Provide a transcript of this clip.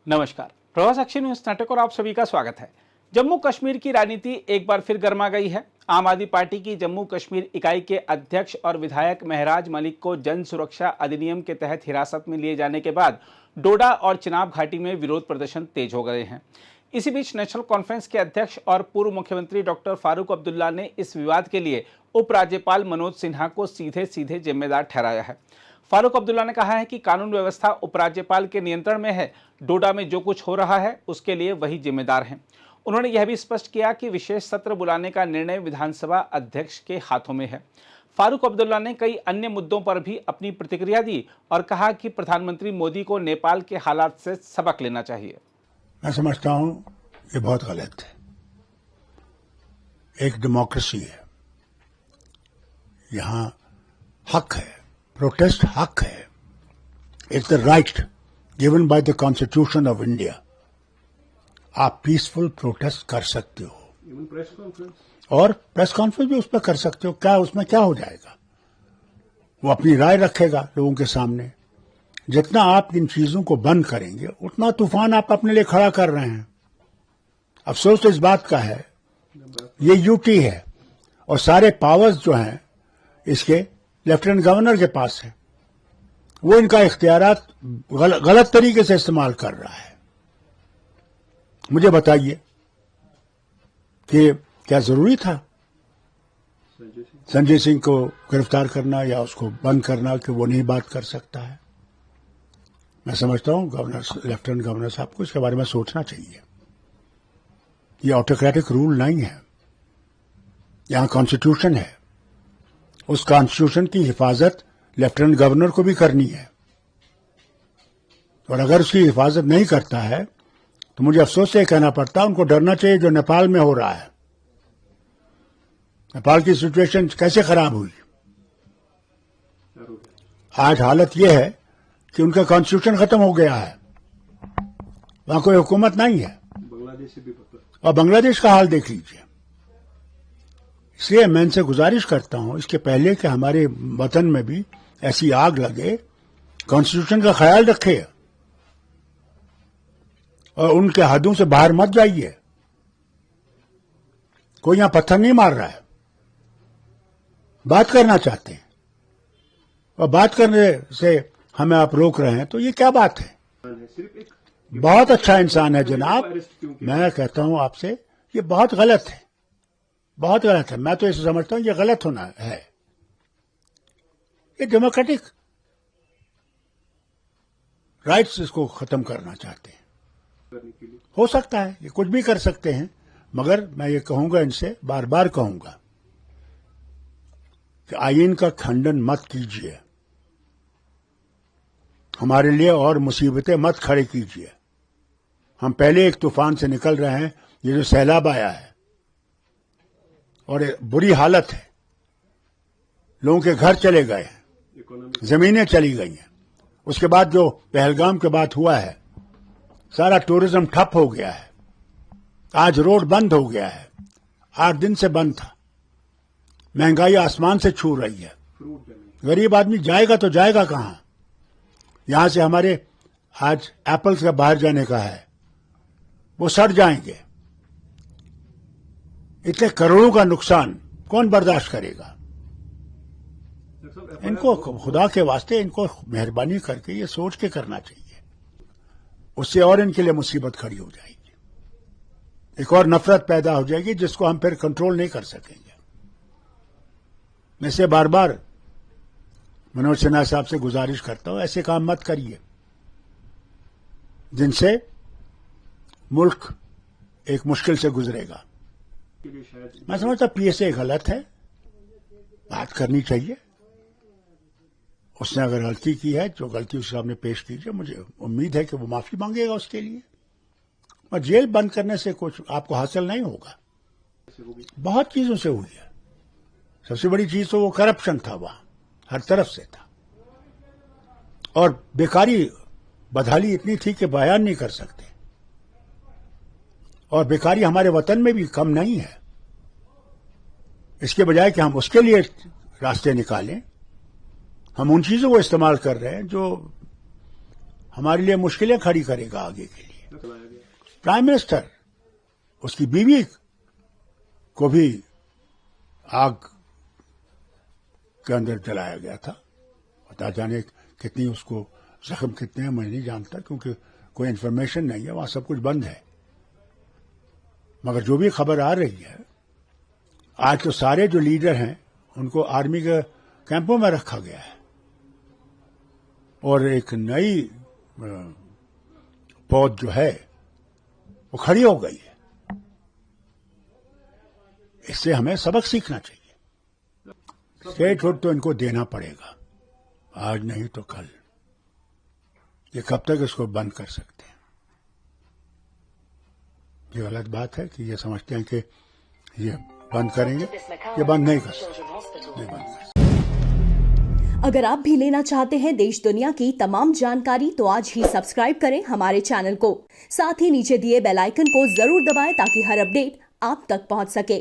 नमस्कार, प्रवास action news नाटक और आप सभी का स्वागत है। जम्मू कश्मीर की राजनीति एक बार फिर गर्मा गई है। आम आदमी पार्टी की जम्मू कश्मीर इकाई के अध्यक्ष और विधायक महराज मलिक को जन सुरक्षा अधिनियम के तहत हिरासत में लिए जाने के बाद डोडा और चिनाब घाटी में विरोध प्रदर्शन तेज हो गए हैं। इसी बीच नेशनल कॉन्फ्रेंस के अध्यक्ष और पूर्व मुख्यमंत्री डॉक्टर फारूक अब्दुल्ला ने इस विवाद के लिए उपराज्यपाल मनोज सिन्हा को सीधे सीधे जिम्मेदार ठहराया है। फारूक अब्दुल्ला ने कहा है कि कानून व्यवस्था उपराज्यपाल के नियंत्रण में है। डोडा में जो कुछ हो रहा है उसके लिए वही जिम्मेदार हैं। उन्होंने यह भी स्पष्ट किया कि विशेष सत्र बुलाने का निर्णय विधानसभा अध्यक्ष के हाथों में है। फारूक अब्दुल्ला ने कई अन्य मुद्दों पर भी अपनी प्रतिक्रिया दी और कहा कि प्रधानमंत्री मोदी को नेपाल के हालात से सबक लेना चाहिए। मैं समझता हूं ये बहुत गलत है। एक डेमोक्रेसी है, यहां हक है, प्रोटेस्ट हक है। It's the right given by the constitution of India. आप पीसफुल प्रोटेस्ट कर सकते हो, और प्रेस कॉन्फ्रेंस भी उस पर कर सकते हो। क्या उसमें क्या हो जाएगा? वो अपनी राय रखेगा लोगों के सामने। जितना आप इन चीजों को बंद करेंगे उतना तूफान आप अपने लिए खड़ा कर रहे हैं। अफसोस इस बात का है, ये यूटी है और सारे पावर्स जो हैं इसके लेफ्टिनेंट गवर्नर के पास है। वो इनका इख्तियारात गलत तरीके से इस्तेमाल कर रहा है। मुझे बताइए कि क्या जरूरी था संजय सिंह को गिरफ्तार करना या उसको बंद करना कि वो नहीं बात कर सकता है? मैं समझता हूं लेफ्टिनेंट गवर्नर साहब को इसके बारे में सोचना चाहिए। ये ऑटोक्रेटिक रूल नहीं है, यहां कॉन्स्टिट्यूशन है। उस कॉन्स्टिट्यूशन की हिफाजत लेफ्टिनेंट गवर्नर को भी करनी है, और अगर उसकी हिफाजत नहीं करता है तो मुझे अफसोस से कहना पड़ता है उनको डरना चाहिए जो नेपाल में हो रहा है। नेपाल की सिचुएशन कैसे खराब हुई? आज हालत यह है कि उनका कॉन्स्टिट्यूशन खत्म हो गया है, वहां कोई हुकूमत नहीं है। और बांग्लादेश का हाल देख लीजिए। इसलिए मैं इनसे गुजारिश करता हूं, इसके पहले कि हमारे वतन में भी ऐसी आग लगे, कॉन्स्टिट्यूशन का ख्याल रखे और उनके हदों से बाहर मत जाइए। कोई यहां पत्थर नहीं मार रहा है, बात करना चाहते हैं, और बात करने से हमें आप रोक रहे हैं, तो ये क्या बात है? बहुत अच्छा इंसान है जनाब। मैं कहता हूं आपसे, ये बहुत गलत है, बहुत गलत है। मैं तो इसे समझता हूं ये गलत होना है। ये डेमोक्रेटिक राइट्स इसको खत्म करना चाहते हैं। हो सकता है ये कुछ भी कर सकते हैं, मगर मैं ये कहूंगा, इनसे बार बार कहूंगा कि आईन का खंडन मत कीजिए, हमारे लिए और मुसीबतें मत खड़े कीजिए। हम पहले एक तूफान से निकल रहे हैं, ये जो सैलाब आया है और बुरी हालत है, लोगों के घर चले गए हैं, जमीनें चली गई हैं। उसके बाद जो पहलगाम के बाद हुआ है, सारा टूरिज्म ठप हो गया है। आज रोड बंद हो गया है, 8 दिन से बंद था। महंगाई आसमान से छू रही है। गरीब आदमी जाएगा तो जाएगा कहां? यहां से हमारे आज एप्पल्स का बाहर जाने का है, वो सड़ जाएंगे। इतने करोड़ों का नुकसान कौन बर्दाश्त करेगा? इनको खुदा के वास्ते, इनको मेहरबानी करके ये सोच के करना चाहिए। उससे और इनके लिए मुसीबत खड़ी हो जाएगी, एक और नफरत पैदा हो जाएगी जिसको हम फिर कंट्रोल नहीं कर सकेंगे। मैं से बार बार मनोज सिन्हा साहब से गुजारिश करता हूं, ऐसे काम मत करिए जिनसे मुल्क एक मुश्किल से गुजरेगा। मैं समझता पीएसए गलत है, बात करनी चाहिए। उसने अगर गलती की है, जो गलती उसके सामने पेश कीजिए। मुझे उम्मीद है कि वो माफी मांगेगा उसके लिए। और जेल बंद करने से कुछ आपको हासिल नहीं होगा। बहुत चीजों से हुई है। सबसे बड़ी चीज तो वो करप्शन था, वहां हर तरफ से था, और बेकारी बदहाली इतनी थी कि बयान नहीं कर सकते। और बेकारी हमारे वतन में भी कम नहीं है। इसके बजाय कि हम उसके लिए रास्ते निकालें, हम उन चीजों को इस्तेमाल कर रहे हैं जो हमारे लिए मुश्किलें खड़ी करेगा आगे के लिए। प्राइम मिनिस्टर, उसकी बीवी को भी आग के अंदर जलाया गया था। पता जाने कितनी उसको जख्म कितने हैं मैं नहीं जानता, क्योंकि कोई इन्फॉर्मेशन नहीं है, वहां सब कुछ बंद है। मगर जो भी खबर आ रही है, आज तो सारे जो लीडर हैं उनको आर्मी के कैंपों में रखा गया है और एक नई पौध जो है वो खड़ी हो गई है। इससे हमें सबक सीखना चाहिए। स्टेटहुड तो इनको देना पड़ेगा, आज नहीं तो कल। ये कब तक इसको बंद कर सकते हैं? ये गलत बात है कि ये समझते हैं कि ये बंद करेंगे। ये बंद नहीं कर सकते। अगर आप भी लेना चाहते हैं देश दुनिया की तमाम जानकारी तो आज ही सब्सक्राइब करें हमारे चैनल को। साथ ही नीचे दिए बेल आइकन को जरूर दबाएं ताकि हर अपडेट आप तक पहुंच सके।